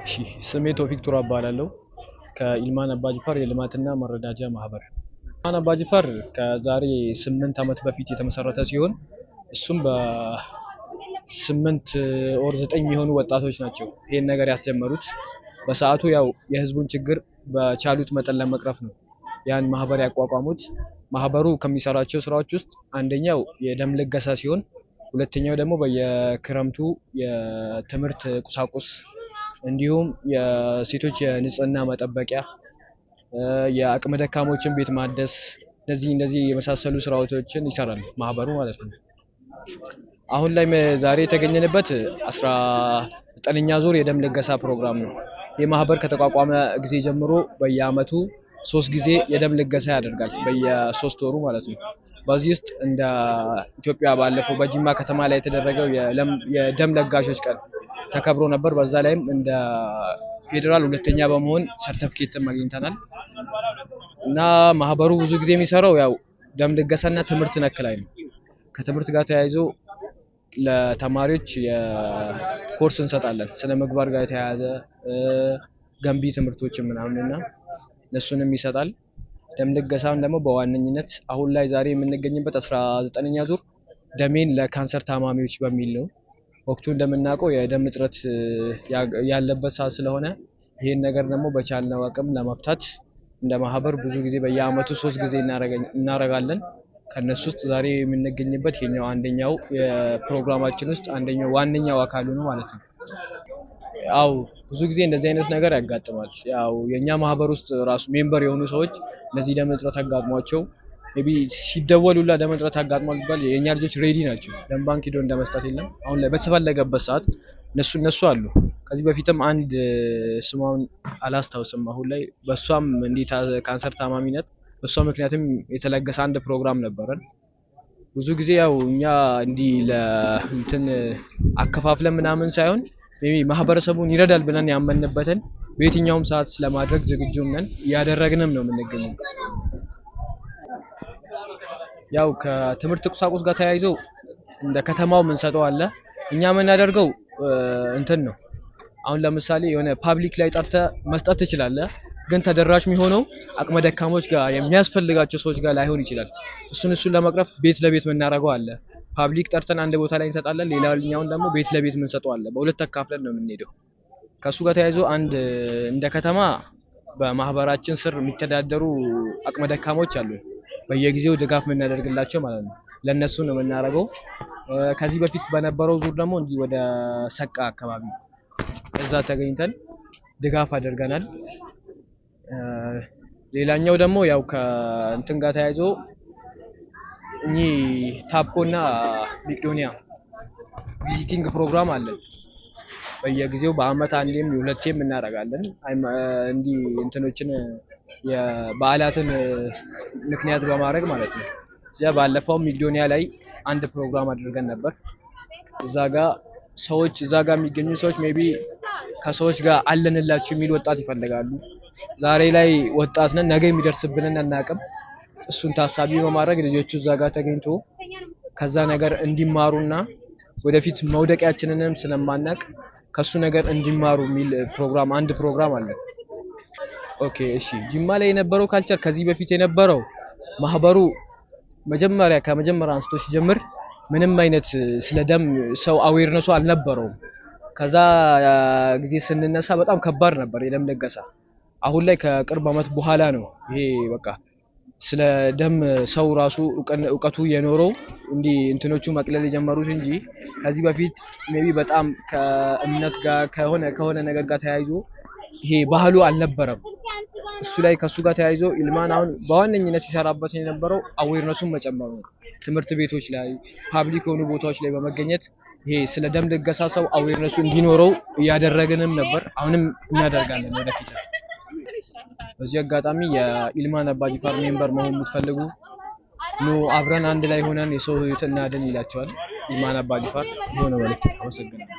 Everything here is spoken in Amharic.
እሺ ስሜ ቶፊቅ ቱራ እባላለሁ ከኢልማን አባጅፋር የልማትና መረዳጃ ማህበር። ኢልማን አባጅፋር ከዛሬ 8 ዓመት በፊት የተመሰረተ ሲሆን እሱም በ8 ኦር 9 የሚሆኑ ወጣቶች ናቸው ይሄን ነገር ያስጀመሩት። በሰዓቱ ያው የህዝቡን ችግር በቻሉት መጠን ለመቅረፍ ነው ያን ማህበር ያቋቋሙት። ማህበሩ ከሚሰራቸው ስራዎች ውስጥ አንደኛው የደም ልገሳ ሲሆን ሁለተኛው ደግሞ በየክረምቱ የትምህርት ቁሳቁስ እንዲሁም የሴቶች የንጽህና መጠበቂያ የአቅመ ደካሞችን ቤት ማደስ እነዚህ የመሳሰሉ ስራዎችን ይሰራል ማህበሩ ማለት ነው። አሁን ላይ ዛሬ የተገኘንበት 19ኛ ዙር የደም ልገሳ ፕሮግራም ነው። ይህ ማህበር ከተቋቋመ ጊዜ ጀምሮ በየአመቱ 3 ጊዜ የደም ልገሳ ያደርጋል በየ3 ወሩ ማለት ነው። በዚህ ውስጥ እንደ ኢትዮጵያ ባለፈው በጂማ ከተማ ላይ የተደረገው የደም ለጋሾች ቀን ተከብሮ ነበር። በዛ ላይም እንደ ፌደራል ሁለተኛ በመሆን ሰርተፊኬትም አግኝተናል። እና ማህበሩ ብዙ ጊዜ የሚሰራው ያው ደም ልገሳና ትምህርት ነክ ላይ ነው። ከትምህርት ጋር ተያይዞ ለተማሪዎች የኮርስ እንሰጣለን ስነ ምግባር ጋር የተያያዘ ገንቢ ትምህርቶችን ምናምንና እነሱንም ይሰጣል። ደም ልገሳን ደግሞ በዋነኝነት አሁን ላይ ዛሬ የምንገኝበት 19ኛ ዙር ደሜን ለካንሰር ታማሚዎች በሚል ነው። ወቅቱ እንደምናውቀው የደም እጥረት ያለበት ሰዓት ስለሆነ ይሄን ነገር ደግሞ በቻልነው አቅም ለመፍታት እንደ ማህበር ብዙ ጊዜ በየአመቱ 3 ጊዜ እናረጋለን። ከነሱ ውስጥ ዛሬ የምንገኝበት ይሄኛው አንደኛው የፕሮግራማችን ውስጥ አንደኛው ዋነኛው አካሉ ነው ማለት ነው። ያው ብዙ ጊዜ እንደዚህ አይነት ነገር ያጋጥማል። ያው የኛ ማህበር ውስጥ ራሱ ሜምበር የሆኑ ሰዎች ለዚህ ደም እጥረት አጋጥሟቸው ሜቢ ሲደወሉላ ደም እጥረት አጋጥሟል ቢባል የኛ ልጆች ሬዲ ናቸው። ደም ባንክ ሄዶ እንደመስጠት የለም። አሁን ላይ በተፈለገበት ሰዓት እነሱ አሉ። ከዚህ በፊትም አንድ ስሟን አላስታውስም አሁን ላይ በሷም እንዴት ካንሰር ታማሚነት በሷ ምክንያትም የተለገሰ አንድ ፕሮግራም ነበረን። ብዙ ጊዜ ያው እኛ እንዲህ ለእንትን አከፋፍለን ምናምን ሳይሆን ሜቢ ማህበረሰቡን ይረዳል ብለን ያመንበትን በየትኛውም ሰዓት ለማድረግ ዝግጁ ነን፣ እያደረግንም ነው የምንገኘው። ያው ከትምህርት ቁሳቁስ ጋር ተያይዞ እንደ ከተማው የምንሰጠው አለ። እኛ የምናደርገው እንትን ነው። አሁን ለምሳሌ የሆነ ፓብሊክ ላይ ጠርተ መስጠት ትችላለህ፣ ግን ተደራሽ የሚሆነው አቅመ ደካሞች ጋር የሚያስፈልጋቸው ሰዎች ጋር ላይሆን ይችላል። እሱን ለመቅረፍ ቤት ለቤት የምናደርገው አለ። ፓብሊክ ጠርተን አንድ ቦታ ላይ እንሰጣለን፣ ሌላኛውን ደግሞ ቤት ለቤት የምንሰጠው አለ። በሁለት ተካፍለን ነው የምንሄደው። ከሱ ጋር ተያይዞ አንድ እንደ ከተማ በማህበራችን ስር የሚተዳደሩ አቅመ ደካሞች አሉ። በየጊዜው ድጋፍ የምናደርግላቸው ማለት ነው። ለነሱ ነው የምናደርገው። ከዚህ በፊት በነበረው ዙር ደግሞ እንዲህ ወደ ሰቃ አካባቢ እዛ ተገኝተን ድጋፍ አድርገናል። ሌላኛው ደግሞ ያው ከእንትን ጋር ተያይዞ እኚህ ታፕኮና መቄዶንያ ቪዚቲንግ ፕሮግራም አለን። በየጊዜው በአመት አንዴም ሁለቴም እናደርጋለን። እንዲህ እንትኖችን የበዓላትን ምክንያት በማድረግ ማለት ነው። እዚያ ባለፈው መቄዶንያ ላይ አንድ ፕሮግራም አድርገን ነበር። እዛ ጋር የሚገኙ ሰዎች ሜቢ ከሰዎች ጋር አለንላችሁ የሚል ወጣት ይፈልጋሉ። ዛሬ ላይ ወጣት ነን፣ ነገ የሚደርስብንን አናውቅም። እሱን ታሳቢ በማድረግ ልጆቹ እዛ ጋር ተገኝቶ ከዛ ነገር እንዲማሩና ወደፊት መውደቂያችንንም ስለማናቅ ከሱ ነገር እንዲማሩ የሚል አንድ ፕሮግራም አለ። ኦኬ እሺ። ጅማ ላይ የነበረው ካልቸር ከዚህ በፊት የነበረው ማህበሩ ከመጀመሪያ አንስቶ ሲጀምር ምንም አይነት ስለ ደም ሰው አዌርነሱ አልነበረውም። ከዛ ጊዜ ስንነሳ በጣም ከባድ ነበር የደም ልገሳ። አሁን ላይ ከቅርብ አመት በኋላ ነው ይሄ በቃ ስለ ደም ሰው ራሱ እውቀቱ የኖረው እንዲህ እንትኖቹ መቅለል የጀመሩት እንጂ ከዚህ በፊት ሜቢ በጣም ከእምነት ጋር ከሆነ ነገር ጋር ተያይዞ ይሄ ባህሉ አልነበረም። ከሱ ጋር ተያይዞ ኢልማን አሁን በዋነኝነት ሲሰራበት የነበረው አዌርነሱን መጨመር ነው። ትምህርት ቤቶች ላይ ፓብሊክ የሆኑ ቦታዎች ላይ በመገኘት ይሄ ስለ ደም ልገሳ ሰው አዌርነሱ እንዲኖረው እያደረግንም ነበር። አሁንም እናደርጋለን ወደፊት። በዚህ አጋጣሚ የኢልማን አባጅፋር ሜምበር መሆን የምትፈልጉ ኑ አብረን አንድ ላይ ሆነን የሰው ህይወት እናድን ይላቸዋል ኢልማን አባጅፋር። የሆነ መልእክት። አመሰግናለሁ።